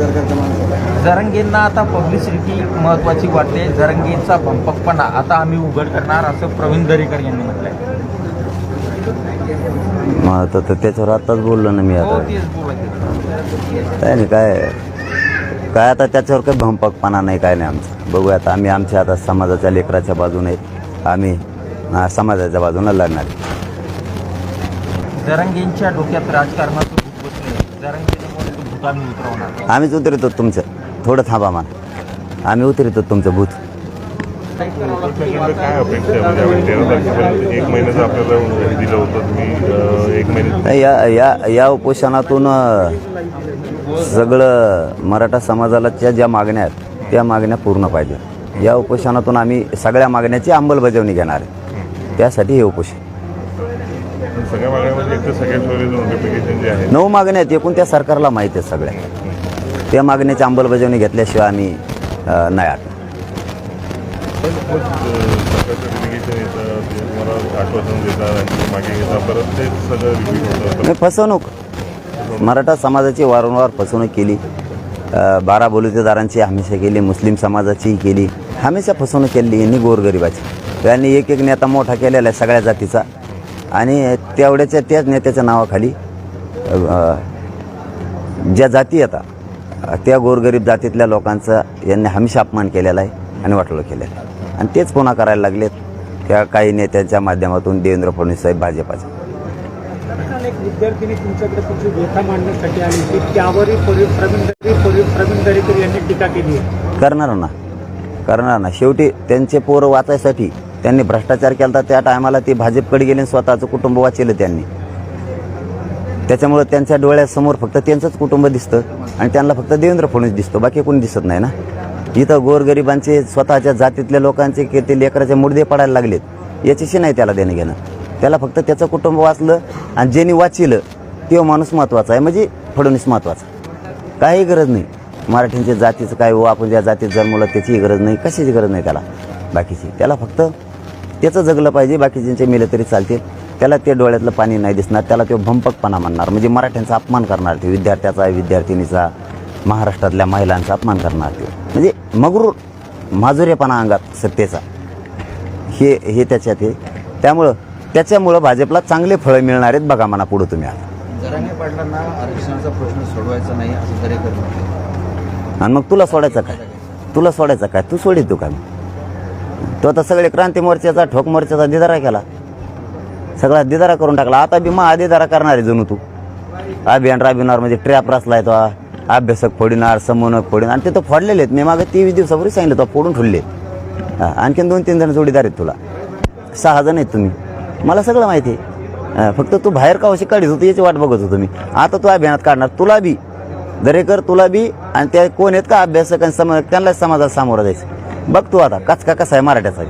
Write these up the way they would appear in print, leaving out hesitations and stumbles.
बेदरकारच्या माणसाला. जरांगेंना आता पब्लिसिटी महत्त्वाची वाटते. जरांगेंचा भंपकपणा आता आम्ही उघड करणार असं प्रवीण दरेकर यांनी म्हटलंय. मग तर त्याच्यावर आताच बोललो ना मी. हो, आता तेच बोलत काय नाही, काय आता त्याच्यावर काही भंपकपणा नाही, काय नाही आमचं. बघूया आता, आम्ही आमच्या आता समाजाच्या लेकराच्या बाजूने आम्ही समाजाच्या बाजूने लढणार. जरांगेंच्या डोक्यात राजकारणाचं भूत बसलंय. जरांगेंमुळे तो भूत आम्ही उतरवणार. आम्हीच उतरतो तुमचं. थोडं थांबा मला, आम्ही उतरतो तुमचं भूत. काय अपेक्षा आहे म्हणजे आम्ही 13 तारखेपर्यंत 1 महिन्याचं आपल्याला दिलं होतं. तुम्ही 1 महिन्यात या उपोषणातून सगळं मराठा समाजाला ज्या मागण्या आहेत त्या मागण्या पूर्ण पाहिजे. या उपोषणातून आम्ही सगळ्या मागण्याची अंमलबजावणी घेणार आहे. त्यासाठी हे उपोषण. सगळ्या मागण्यामध्ये एक तर सगळ्या सोयीचं नोटिफिकेशन जे आहे 9 मागण्या आहेत एकूण, त्या सरकारला माहीत आहेत सगळ्या. त्या मागण्याची अंमलबजावणी घेतल्याशिवाय आम्ही नाही आठ. सरकारचं डेलिगेशन येतं, ते तुम्हाला आश्वासन देतात आणि मागे घेतात, परत ते सगळं रिपीट होतं. फसवणूक, मराठा समाजाची वारंवार फसवणूक केली. 12 बलुतेदारांची हमेशा केली, मुस्लिम समाजाचीही केली. हमेशा फसवणूक केली यांनी गोरगरिबाची. त्यांनी एक नेता मोठा केलेला आहे सगळ्या जातीचा, आणि त्याच नेत्याच्या नावाखाली ज्या जाती येतात त्या गोरगरीब जातीतल्या लोकांचा यांनी हमेशा अपमान केलेला आहे आणि वाटोळं केलेलं आहे. आणि तेच पुन्हा करायला लागलेत त्या काही नेत्यांच्या माध्यमातून. देवेंद्र फडणवीस साहेब भाजपाचे. एक विद्यार्थ्यांनी तुमच्याकडे तुमची व्यथा मांडण्यासाठी आली की त्यावरही प्रवीण दरेकर यांनी टीका केली आहे. करणार ना. शेवटी त्यांचे पोरं वाचायसाठी त्यांनी भ्रष्टाचार केला. त्या टायमाला ते भाजपकडे गेले, स्वतःचं कुटुंब वाचलं त्यांनी. त्याच्यामुळे त्यांच्या डोळ्यासमोर फक्त त्यांचंच कुटुंब दिसतं आणि त्यांना फक्त देवेंद्र फडणवीस दिसतो, बाकी कोणी दिसत नाही ना. इथं गोरगरिबांचे स्वतःच्या जातीतल्या लोकांचे की ते लेकराचे मुडदे पडायला लागलेत, याच्याशी नाही त्याला देणं घेणं. त्याला फक्त त्याचं कुटुंब वाचलं आणि ज्यांनी वाचिलं तो माणूस महत्त्वाचा आहे, म्हणजे फडणवीस महत्त्वाचा. काही गरज नाही मराठींच्या जातीचं काय हो, आपण ज्या जातीत जन्मलं त्याचीही गरज नाही, कशाची गरज नाही त्याला बाकीची. त्याला फक्त त्याचं जगलं पाहिजे, बाकीच्यांचे मेलं तरी चालतील. त्याला ते डोळ्यातलं पाणी नाही दिसणार, त्याला तो भंपकपणा म्हणणार, म्हणजे मराठ्यांचा अपमान करणार, ते विद्यार्थ्याचा, विद्यार्थिनीचा, महाराष्ट्रातल्या महिलांचा अपमान करणार, ते म्हणजे मगरूर माजुरेपणा अंगात सत्तेचा हे त्याच्यात आहे. त्याच्यामुळं भाजपला चांगले फळं मिळणार आहेत. बघा म्हणा पुढं तुम्ही आता. जरांगे पाटलांना आरक्षणाचा प्रश्न सोडवायचा नाही असं दरेकर म्हटलं. आणि मग तुला सोडायचं काय? तू सोडितो का? तो आता सगळे क्रांती मोर्चाचा, ठोक मोर्चाचा दिदारा केला, सगळा दिदारा करून टाकला. आता बी दिदारा करणार आहे जणू तू. अभियान राबविणार म्हणजे ट्रॅप रचलाय तो, अभ्यासक फोडणार, समन्वयक फोडणार. आणि ते तर फोडलेले आहेत. मी मागे 23 दिवसापूर्वी सांगितलं तो फोडून ठेवले. आणखीन 2-3 जण जोडीदार आहेत तुला. 6 जण आहेत तुम्ही, मला सगळं माहिती आहे. फक्त तू बाहेर का अशी काढत होती याची वाट बघत होतो मी. आता तू अभियानात काढणार, तुला बी दरेकर, तुला बी. आणि त्या कोण आहेत का अभ्यासक आणि समन्वयक, त्यांना समाजाला सामोरं जायचं. बघ तू आता कसा आहे मराठ्याचा.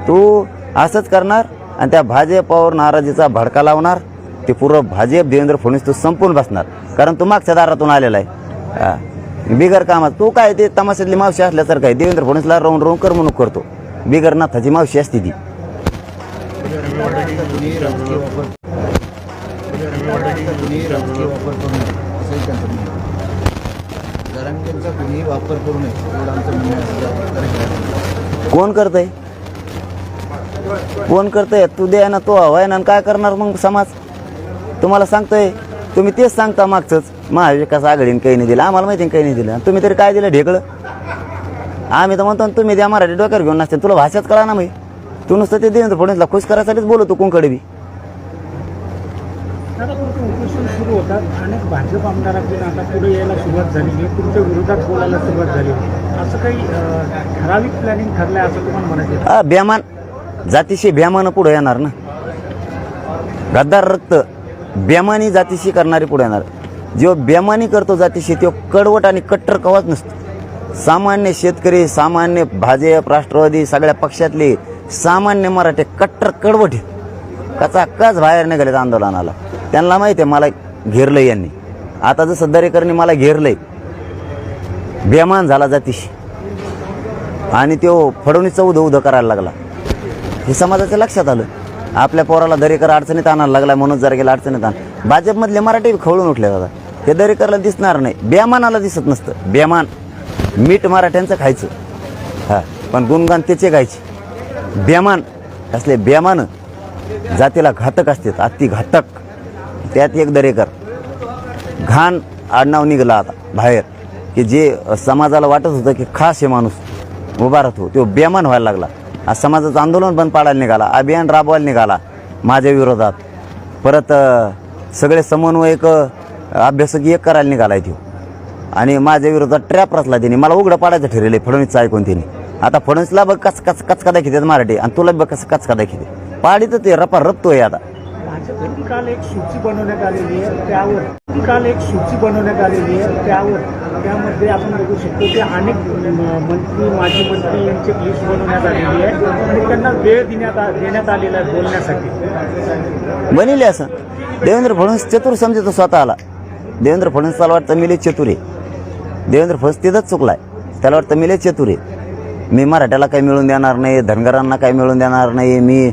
तू असंच करणार आणि त्या भाजपावर नाराजीचा भडका लावणार. ते पूर्ण भाजप देवेंद्र फडणवीस तू संपून बसणार, कारण तू मागच्या दारातून आलेला आहे बिगर कामात. तू काय ते तमाशातली मावशी असल्यासारखं आहे. देवेंद्र फडणवीसला राहून करमणूक करतो. बिगर नाथाची मावशी असते ती. कोण करतंय? तू द्या ना, तो हवाय ना. काय करणार मग समाज? तुम्हाला सांगतोय, तुम्ही तेच सांगता मागचंच महाविकास आघाडीने काही नाही दिलं. आम्हाला माहिती काही नाही दिलं. तुम्ही तरी काय दिलं ढेकळं? आम्ही तर म्हणतो तुम्ही द्या, मराठी डोक्यावर घेऊन नसते. तुला भाषाच कळा ना. मग तू नुसतं ते देवेंद्र फडणवीसला खुश करायसाठीच बोलतो कोणकडे बी. सुरू होतात. अनेक भाजप आमदारांची आता पुढे यायला सुरुवात झाली आहे, तुमच्या विरोधात बोलायला सुरुवात झाली. असं काही ठराविक प्लॅनिंग ठरलंय असं तुम्हाला म्हणायचं? बेमान जातीशी बेमानं पुढे येणार ना. गद्दार रक्त बेमानी जातीशी करणारी पुढे येणार. जो बेमानी करतो जातीशी तो कडवट आणि कट्टर कवाच नसतो. सामान्य शेतकरी, सामान्य भाजप, राष्ट्रवादी सगळ्या पक्षातले सामान्य मराठे कट्टर कडवट कचाकच बाहेर निघालेत आंदोलनाला. त्यांना माहिती आहे मला घेरलंय यांनी. आता जसं दरेकरने मला घेरलंय, बेमान झाला जातीशी, आणि तो फडणवीसचा उधं करायला लागला. हे समाजाच्या लक्षात आलं. आपल्या पोराला दरेकर अडचणीत आणायला लागला, म्हणून जरा गेला अडचणीत आण. भाजपमधले मराठी खवळून उठले दादा. हे दरेकरला दिसणार नाही, बेमानाला दिसत नसतं. बेमान मीठ मराठ्यांचं खायचं, हां, पण गुणगान त्याचे गायचे. बेमान असले बेमान जातीला घातक असतात, अति घातक. त्यात एक दरेकर घाण आडनाव निघाला आता बाहेर, की जे समाजाला वाटत होतं की खास हे माणूस उभा राहतो, तो बेमान व्हायला लागला. आज समाजाचं आंदोलन पण पाडायला निघाला, अभियान राबवायला निघाला माझ्या विरोधात. परत सगळे समन्वयक अभ्यासक एक करायला निघाला आहे तो, आणि माझ्या विरोधात ट्रॅप रचला त्याने. मला उघडं पाडायचं ठरवलं फडणवीसचं ऐकून त्याने. आता फडणवीसला बघ कचका दाखवतात मराठी, आणि तुला बघ कसं कचका दाखवते. पाडीचं ते रपा रपतोय आता. भाजपकडून काल एक सूची बनवण्यात आलेली आहे, त्यावर त्यामध्ये आपण बघू शकतो की अनेक मंत्री, माजी मंत्री यांची लिस्ट बनवण्यात आलेली आहे आणि त्यांना वेळ देण्यात आलेला आहे बोलण्यासाठी. बनिले असं देवेंद्र फडणवीस चतुर समजतो स्वतःला. देवेंद्र फडणवीसला वाटतं मी लय चतुर आहे. देवेंद्र फडणवीस तिथंच चुकलाय. त्याला वाटतं मी लय चतुर आहे, मी मराठ्याला काही मिळून देणार नाही, धनगरांना काही मिळून देणार नाही, मी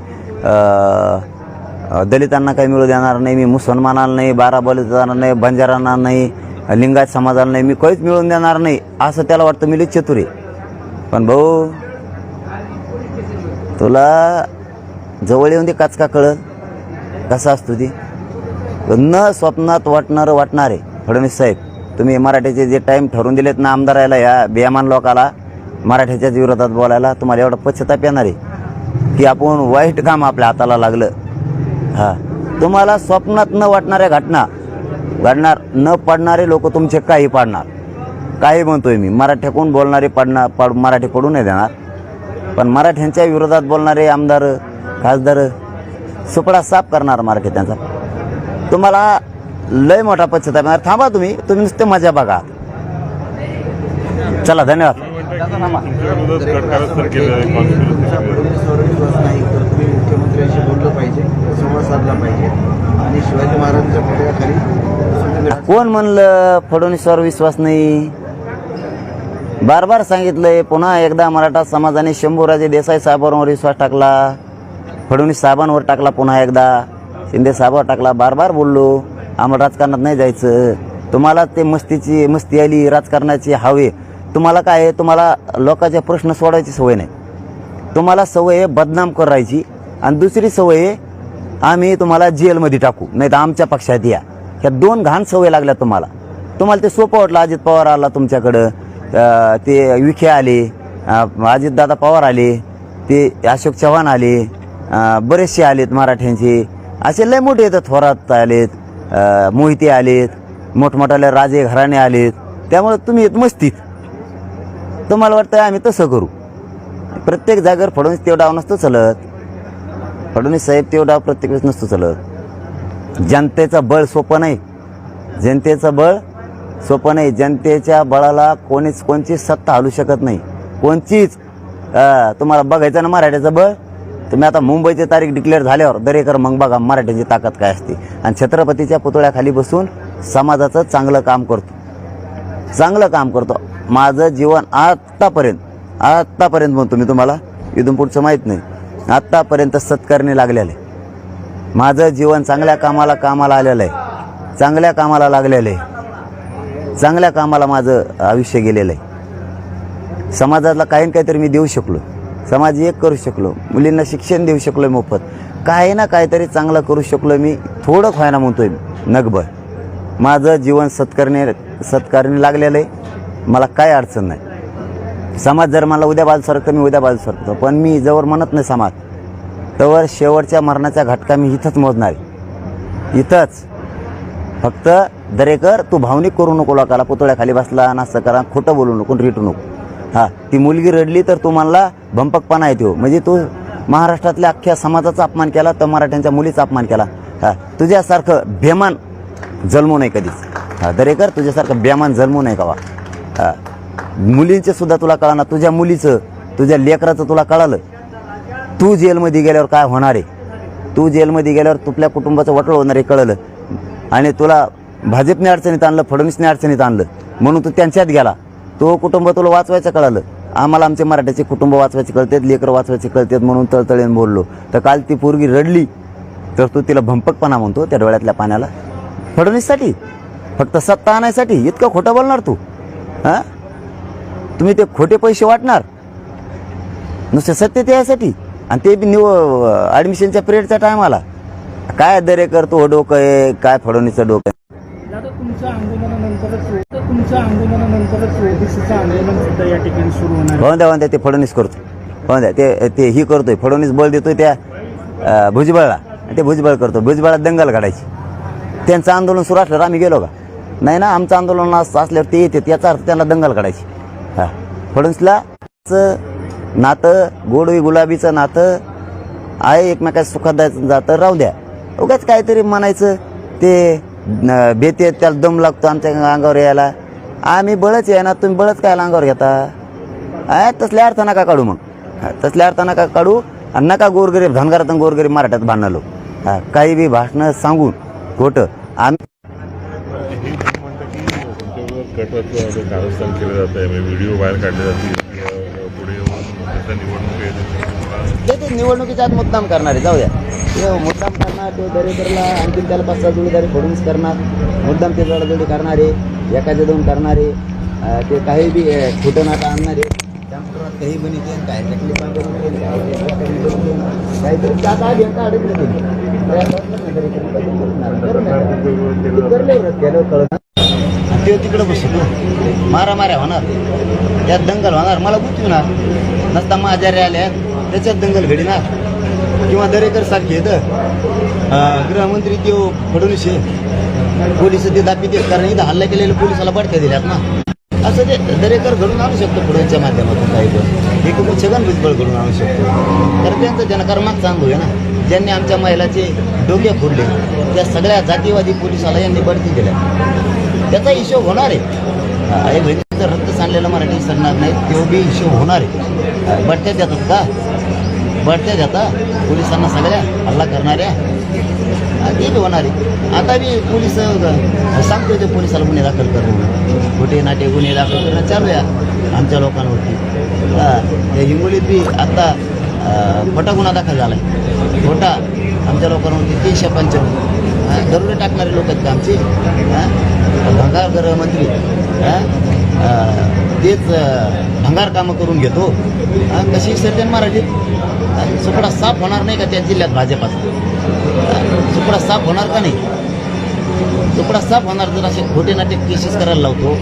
दलितांना काही मिळू देणार नाही, मी मुसलमानाला नाही, बाराबलीदारांना नाही, बंजारांना नाही, लिंगायत समाजाला नाही, मी काहीच मिळून देणार नाही, असं त्याला वाटतं. मी लय चतुर आहे. पण भाऊ, तुला जवळ येऊन दे कचका कळत कसा असतो ती. न स्वप्नात वाटणार आहे फडणवीस साहेब. तुम्ही मराठ्याचे जे टाईम ठरवून दिलेत ना आमदाराला, या बेमान लोकाला मराठ्याच्याच विरोधात बोलायला, तुम्हाला एवढा पश्चाताप येणार आहे की आपण वाईट काम आपल्या हाताला लागलं. हां, तुम्हाला स्वप्नात न वाटणाऱ्या घटना घडणार, न पडणारे लोक तुमचे काही पाडणार. काही म्हणतोय मी, मराठ्याकडून बोलणारे मराठी पडू नाही देणार, पण मराठ्यांच्या विरोधात बोलणारे आमदार, खासदार सुपडा साफ करणार मराठी त्यांचा. तुम्हाला लय मोठा पश्चाताप येणार. थांबा, तुम्ही नुसते मजा बघा. चला, धन्यवाद. तुमच्या विरोधात गटकारस्थान केलं आहे, कॉन्स्पिरसी नाही तर तुम्ही मुख्यमंत्र्यांशी बोललं पाहिजे, संवाद साधला पाहिजे आणि शिवाजी महाराजांच्या पुढ्याखाली. कोण म्हणलं फडणवीसवर विश्वास नाही? बार बार सांगितलंय. पुन्हा एकदा मराठा समाजाने शंभूराजे देसाई साहेबांवर विश्वास टाकला, फडणवीस साहेबांवर टाकला, पुन्हा एकदा शिंदे साहेबांवर टाकला. बार बार बोललो आम्हाला राजकारणात नाही जायचं. तुम्हाला ते मस्ती आली, राजकारणाची हवे. तुम्हाला काय आहे, तुम्हाला लोकांचे प्रश्न सोडायची सवय नाही. तुम्हाला सवय आहे बदनाम करायची, आणि दुसरी सवय आहे आम्ही तुम्हाला जेलमध्ये टाकू, नाही तर आमच्या पक्षात या. ह्या दोन घाण सवय लागल्या तुम्हाला. तुम्हाला ते सोपं वाटलं. अजित पवार आला तुमच्याकडं, ते विखे आले, अजितदादा पवार आले, ते अशोक चव्हाण आले, बरेचसे आलेत मराठ्यांचे. असे लय मोठे येतात, थोरात आलेत, मोहिते आलेत, मोठमोठाले राजे घराणे आलेत. त्यामुळे तुम्ही येत मस्तीत. तुम्हाला वाटतं आम्ही तसं करू. प्रत्येक जागेवर फडणवीस तेवढा नसतो चलत. फडणवीस साहेब तेवढा प्रत्येक वेळेस नसतो चलत. जनतेचं बळ सोपं नाही, जनतेचं बळ सोपं नाही. जनतेच्या बळाला कोणची सत्ता हलू शकत नाही, कोणचीच. तुम्हाला बघायचं ना मराठ्याचं बळ, तुम्ही आता मुंबईची तारीख डिक्लेअर झाल्यावर दरेकर मग बघा मराठ्यांची ताकद काय असते. आणि छत्रपतीच्या पुतळ्याखाली बसून समाजाचं चांगलं काम करतो. माझं जीवन आत्तापर्यंत म्हणतो मी तुम्हाला, इथून पुढचं माहीत नाही, आत्तापर्यंत सत्कारणी लागलेलं आहे. माझं जीवन चांगल्या कामाला आलेलं आहे, चांगल्या कामाला लागलेलं आहे, चांगल्या कामाला माझं आयुष्य गेलेलं आहे. समाजाला काही ना काहीतरी मी देऊ शकलो, समाज एक करू शकलो, मुलींना शिक्षण देऊ शकलो मोफत, काही ना काहीतरी चांगलं करू शकलो मी. थोडं व्हायना म्हणतोय नगभर. माझं जीवन सत्कारणी लागलेलं आहे. मला काय अडचण नाही. समाज जर मला उद्या बाजू सरकतो, मी उद्या बाजू सरकतो. पण मी जवळ म्हणत नाही समाज, तवर शेवटच्या मरणाच्या घटका मी इथंच मोजणार आहे. इथंच फक्त दरेकर, तू भावनिक करू नको लोकाला. पुतळ्याखाली बसला, नाश्ता करा, खोटं बोलू नको, रिटू नको. हां, ती मुलगी रडली तर तू म्हणला भंपकपणा येतो. म्हणजे तू महाराष्ट्रातल्या अख्ख्या समाजाचा अपमान केला, तर मराठ्यांच्या मुलीचा अपमान केला. हां, तुझ्यासारखं बेमान जन्मू नाही कधीच. हां दरेकर, तुझ्यासारखं बेमान जन्मू नाही कवा. हां, मुलींचे सुद्धा तुला कळणार, तुझ्या मुलीचं, तुझ्या लेकराचं तुला कळालं. तू जेलमध्ये गेल्यावर काय होणार आहे, तू जेलमध्ये गेल्यावर तुपल्या कुटुंबाचं वटळ होणार आहे कळलं. आणि तुला भाजपने अडचणीत आणलं, फडणवीसने अडचणीत आणलं, म्हणून तू त्यांच्यात गेला. तो कुटुंब तुला वाचवायचं कळालं. आम्हाला आमचे मराठ्याचे कुटुंब वाचवायचे कळतात, लेकरं वाचवायचे कळतात, म्हणून तळतळीने बोललो. तर काल ती पोरगी रडली तर तू तिला भंपकपणा म्हणतो त्या डोळ्यातल्या पाण्याला. फडणवीससाठी फक्त सत्ता आणायसाठी इतकं खोटं बोलणार तू? हां, तुम्ही ते खोटे पैसे वाटणार नुसते सत्तेत यायसाठी, आणि ते बी ॲडमिशनच्या पिरियडच्या टायमाला. काय दरेकर तो डोकं आहे, काय फडणवीसचं डोकं आहे. दादा, तुमच्या आंदोलनानंतरच ओबीसीचं आंदोलन सुद्धा या ठिकाणी सुरू होणार आहे. होऊन द्या ते फडणवीस करतो, होऊन द्या ते ही करतोय. फडणवीस बळ देतोय त्या भुजबळला, ते भुजबळ करतो. भुजबळात दंगल काढायची. त्यांचं आंदोलन सुरू असल्यावर आम्ही गेलो का? नाही ना, आमचं आंदोलन असल्यावर ते येते, याचा अर्थ त्यांना दंगल काढायची. हां, फडणवीसला नातं गोडवी गुलाबीचं नातं आहे, एकमेकाचं सुखात जातं, राहू द्या. उगाच काहीतरी म्हणायचं ते बेते, त्याला दम लागतो आमच्या अंगावर यायला. आम्ही बळच आहे ना, तुम्ही बळच काय अंगावर घेता? तसल्या अर्थ नका काढू. मग तसल्या अर्थ नका काढू, आणि नका गोरगरीब धनगरात आणि गोरगरीब मराठ्यात भांडणं. हां, काही बी भाषणं सांगून खोटं आम्ही हे म्हणतं की तुमच्यावर कटवाचं कारस्थान केलं जात आहे, व्हिडिओ बाहेर काढले जातील, पुढे त्याच्या निवडणूक ते निवडणुकीच्या आत मुद्दाम करणारे, जाऊ द्या. ते मुद्दाम करणार, ते दरेकरला आणखी त्याला 5-6 जोडीदारी फडणवीस करणार, मुद्दाम ते जोडाजोडी करणारे, एखाद्या दोन करणारे, ते काही बी खोटं नाटं आणणारे, कॅम्प्युटरात काही बनिते, काय काहीतरी आता घेऊन अडकले ते तिकडं बसतो. मारामाऱ्या होणार, त्यात दंगल होणार, मला गुंतवणार नसता माझ्या आल्या त्याच्यात दंगल घडणार. किंवा दरेकर सारखे तर गृहमंत्री ते फडणवीस पोलिस ते दाबी देत, कारण इथं हल्ला केलेल्या पोलिसाला बडक्या दिल्यात ना. असं ते दरेकर घडून आणू शकतो फडणवीसच्या माध्यमातून. काही पण हे खूप छगन भुजबळ घडून आणू शकतो, कारण त्यांचं जनकर्माचा अनुभव आहे ना. ज्यांनी आमच्या महिलाचे डोके फोडले, त्या सगळ्या जातीवादी पोलिसाला यांनी बढती दिल्या. त्याचा हिशोब होणार आहे. आई बहिणीचं रक्त सांडलेलं मराठी सरणार नाही, तो बी हिशोब होणार आहे. बढत्या देतात का? बढत्या देतात पोलिसांना, सगळ्या हल्ला करणाऱ्या ते बी होणार आहे. आता बी पोलीस सांगतो ते पोलिसाला गुन्हे दाखल करणं, खोटे नाटे गुन्हे दाखल करणं चालू आहे आमच्या लोकांवरती. त्या हिंगोलीत बी आत्ता खोटा गुन्हा दाखल झाला आहे. खोटा आमच्या लोकांवरती 355 दरोडे टाकणारे लोक आहेत का आमचे? भंगार गृहमंत्री तेच भंगार कामं करून घेतो. कशी सर्जन मराठीत सुपडा साफ होणार नाही का त्या जिल्ह्यात भाजपाचा? सुपडा साफ होणार का नाही? सुपडा साफ होणार जर असे खोटे नाटे केसेस करायला लावतो.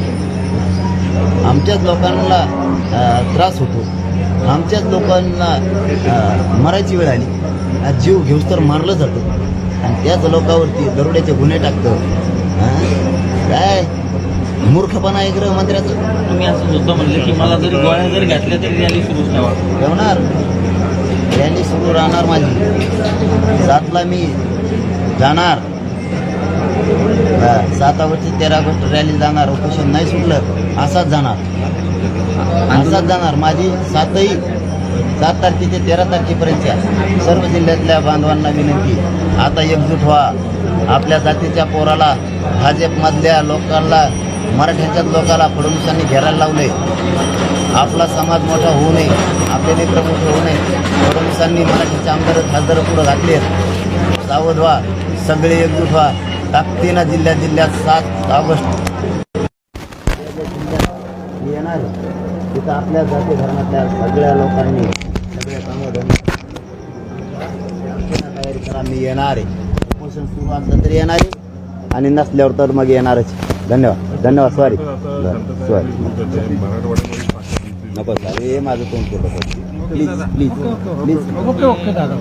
आमच्याच लोकांना त्रास होतो, आमच्याच लोकांना मरायची वेळ आली, जीव घेऊस तर मारलं जातं, आणि त्याच लोकांवरती दरोड्याचे गुन्हे टाकतं. काय मूर्खपणा आहे गृहमंत्र्याचं. तुम्ही असं सुद्धा म्हणलं की मला जरी गोळ्या जरी घातल्या तरी रॅली सुरूच ठेवणार, रॅली सुरू राहणार माझी. 7ला मी जाणार, 7 ऑगस्ट ते 13 ऑगस्ट रॅली जाणार. उपोषण नाही सुटलं असाच जाणार, असाच जाणार. माझी 7 तारखे ते 13 तारखेपर्यंतच्या सर्व जिल्ह्यातल्या बांधवांना विनंती, आता एकजूट व्हा. आपल्या जातीच्या पोराला, भाजपमधल्या लोकांना, मराठ्यांच्याच लोकांना फडणवीसांनी घेरायला लावले. आपला समाज मोठा होऊ नये, आपले लेकर मोठे होऊ नये. फडणवीसांनी मराठीचे आमदार खासदार पुढे घातले. सावध व्हा, सगळे एकजूट व्हा. ताकदीनं जिल्ह्यात 7 ऑगस्ट येणार. तिथं आपल्या जाती धर्मातल्या सगळ्या लोकांनी सगळ्या तयारी करा. मी येणार आहे. उपोषण सुरू असलं तरी येणार आहे, आणि नसल्यावर तर मग येणारच. धन्यवाद. सॉरी नको सर, हे माझं तोंड केलं. प्लीज. ओके दादा.